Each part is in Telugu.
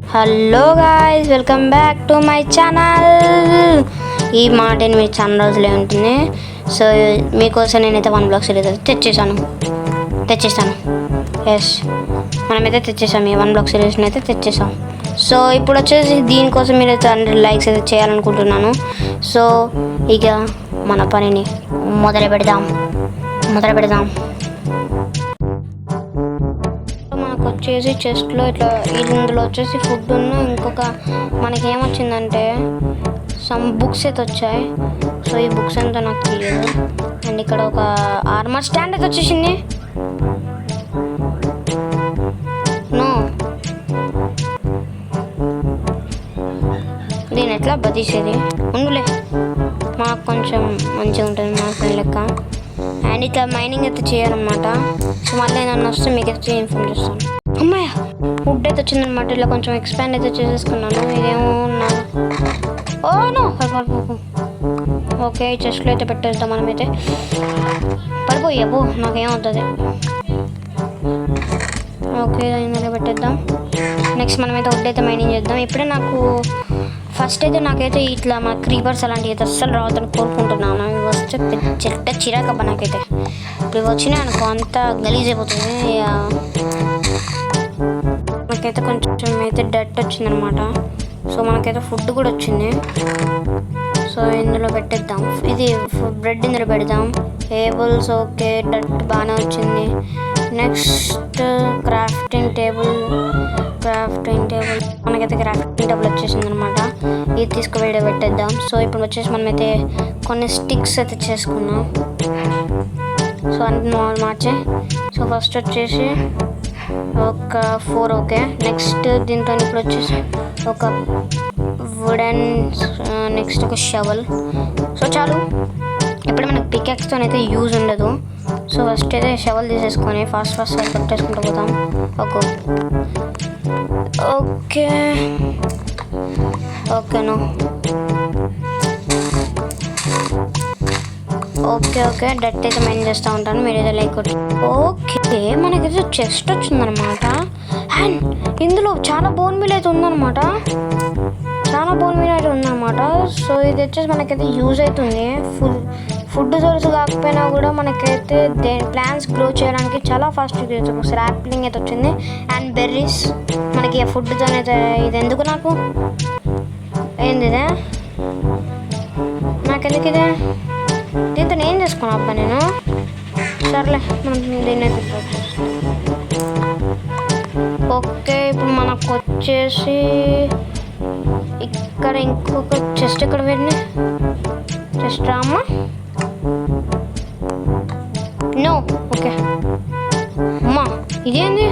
Hello guys, welcome back to my channel. ఈ మాట మీ చాలా రోజులే ఉంటుంది. సో మీకోసం నేనైతే 1 బ్లాక్ సిరీస్ అయితే తెచ్చేసాను. ఎస్, మనమైతే తెచ్చేసాం. ఈ 1 బ్లాక్ సిరీస్ని అయితే తెచ్చేసాం. సో ఇప్పుడు వచ్చేసి దీనికోసం మీరైతే 100 లైక్స్ అయితే చేయాలనుకుంటున్నాను. సో ఇక మన పనిని మొదలు పెడదాం. మనకు వచ్చేసి చెస్ట్లో ఇట్లా ఇందులో వచ్చేసి ఫుడ్ ఉన్న ఇంకొక మనకి ఏమొచ్చిందంటే సమ్ బుక్స్ అయితే వచ్చాయి. సో ఈ బుక్స్ అంతా నాకు తెలియదు. అండ్ ఇక్కడ ఒక ఆర్మర్ స్టాండ్ అయితే వచ్చేసింది. నో, దీని ఎట్లా బతీసేది? ఉండులే, మాకు కొంచెం మంచిగా ఉంటుంది మా ఫ్రెండ్ లెక్క. అండ్ ఇట్లా మైనింగ్ అయితే చేయాలన్నమాట. సో మళ్ళీ ఏదన్నా వస్తే మీకు అయితే ఇన్ఫార్మ్ చేస్తాను. అమ్మాయ వుడ్ అయితే వచ్చిందనమాట. ఇలా కొంచెం ఎక్స్పాండ్ అయితే చేసేసుకున్నాను. ఇదేమో నో ఓకే, చెస్ట్లో అయితే పెట్టేద్దాం. మనమైతే పడిపోయావు, నాకేమవుతుంది. ఓకే, ఇందులో పెట్టేద్దాం. నెక్స్ట్ మనమైతే వుడ్ అయితే మైనింగ్ చేద్దాం. ఇప్పుడే నాకు ఫస్ట్ అయితే నాకైతే ఇట్లా మన క్రీపర్స్ అలాంటివి అయితే అస్సలు రావద్దని కోరుకుంటున్నాను. ఇవి వస్తే చెట్ట చిరాకబ్బా నాకైతే. ఇప్పుడు వచ్చినాయి అనుకో అంతా గలీజ్ అయిపోతుంది. మనకైతే కొంచెం అయితే డట్ వచ్చిందనమాట. సో మనకైతే ఫుడ్ కూడా వచ్చింది. సో ఇందులో పెట్టేద్దాం. ఇది బ్రెడ్ ఇందులో పెడదాం. టేబుల్స్ ఓకే, డట్ బాగానే వచ్చింది. నెక్స్ట్ క్రాఫ్టింగ్ టేబుల్ మనకైతే క్రాఫ్టింగ్ టేబుల్ వచ్చేసింది అనమాట. ఇది తీసుకువెళ్ళి పెట్టేద్దాం. సో ఇప్పుడు వచ్చేసి మనమైతే కొన్ని స్టిక్స్ అయితే చేసుకున్నాం. సో అన్ని మార్చే. సో ఫస్ట్ వచ్చేసి ఒక 4 ఓకే. నెక్స్ట్ దీంతో ఇప్పుడు వచ్చేసి ఒక వుడెన్, నెక్స్ట్ ఒక షవల్. సో చాలు, ఇప్పుడు మనకు పికాక్స్తో అయితే యూజ్ ఉండదు. సో ఫస్ట్ అయితే షవల్ తీసేసుకొని ఫాస్ట్ అయితే పెట్టేసుకుంటూ పోతాం. ఓకేనా? ఓకే డట్ అయితే మైండ్ చేస్తూ ఉంటాను. మీరైతే లైక్ కొట్టి. ఓకే, మనకైతే చెస్ట్ వచ్చిందనమాట. అండ్ ఇందులో చాలా బోన్ మీల్ అయితే ఉందన్నమాట. సో ఇది వచ్చేసి మనకైతే యూజ్ అవుతుంది. ఫుడ్ సోర్స్ కాకపోయినా కూడా మనకైతే ప్లాంట్స్ గ్రో చేయడానికి చాలా ఫాస్ట్ యూజ్ అవుతుంది. సాప్లింగ్ అయితే వచ్చింది. అండ్ బెర్రీస్ మనకి ఫుడ్తోనైతే. ఇది ఎందుకు నాకు ఏంది ఇదే? నాకెందుకు ఇదే? దీంతో ఏం చేసుకున్నా అబ్బా నేను? సర్లే, మనం దీన్ని అయితే ఓకే. ఇప్పుడు మనకు వచ్చేసి ఇక్కడ ఇంకొక చెస్ట్ ఎక్కడ వెళ్ళి చెస్ట్ రామ్మా. నో ఓకే అమ్మా, ఇదేంది?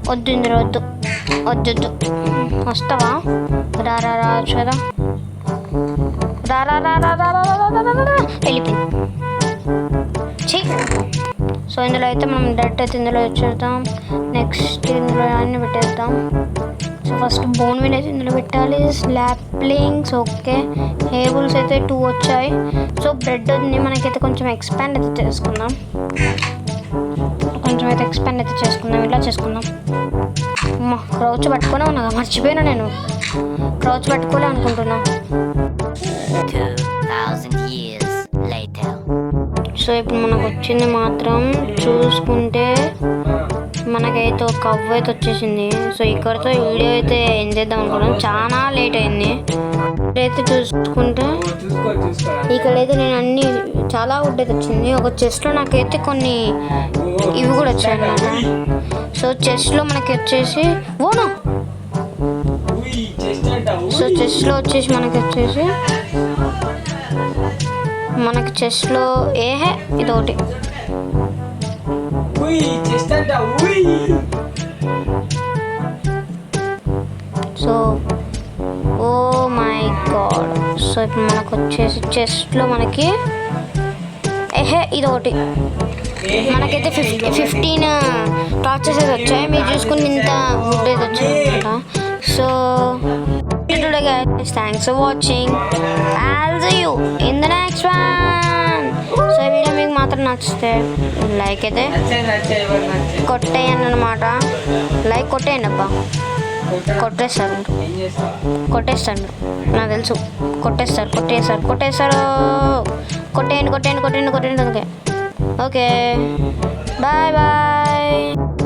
వద్దు ఇందులో వద్దు. వస్తావా? రావచ్చు కదా. వెళ్ళిపోయింది. సో ఇందులో అయితే మనం డట్ అయితే ఇందులో వచ్చేద్దాం. నెక్స్ట్ ఇందులో అన్నీ పెట్టేద్దాం. సో ఫస్ట్ బోన్ మీల్ అయితే ఇందులో పెట్టాలి. స్లాప్లింగ్స్ ఓకే. టేబుల్స్ అయితే 2 వచ్చాయి. సో బ్రెడ్ ఉంది. మనకైతే కొంచెం ఎక్స్పాండ్ అయితే చేసుకుందాం. ఇలా చేసుకుందాం. అమ్మా, క్రౌచ్ పట్టుకునే ఉన్నా, మర్చిపోయినా నేను. క్రౌచ్ పట్టుకోలే అనుకుంటున్నా. సో ఇప్పుడు మనకు వచ్చింది మాత్రం చూసుకుంటే మనకైతే ఒక కవ్వు అయితే వచ్చేసింది. సో ఇక్కడితో వీడియో అయితే ఏం చేద్దాం అనుకున్నాం. చాలా లేట్ అయింది. ఇక్కడైతే చూసుకుంటే ఇక్కడైతే నేను అన్ని చాలా వుడ్ అయితే వచ్చింది. ఒక చెస్ట్లో నాకైతే కొన్ని ఇవి కూడా వచ్చాయి అన్నమాట. సో చెస్ట్లో మనకి వచ్చేసి చెస్ట్లో వచ్చేసి మనకి చెస్ట్లో ఇది ఒకటి. So oh my God. So ఇప్పుడు మనకు వచ్చేసి చెస్ట్లో మనకి ఇది ఒకటి. మనకైతే 15 టార్చెస్ అయితే వచ్చాయి. మీరు చూసుకుని ఇంత వుడ్ అయితే వచ్చింది అనమాట. So today guys, thanks for watching. I'll see you in the next one. So ఈ వీడియో మీకు మాత్రం నచ్చితే లైక్ అయితే కొట్టేయండి అన్నమాట. లైక్ కొట్టేయండి అబ్బా. కొట్టేస్తారు కొట్టేస్తాడు నాకు తెలుసు. కొట్టేస్తారు. కొట్టేయండి. Okay bye.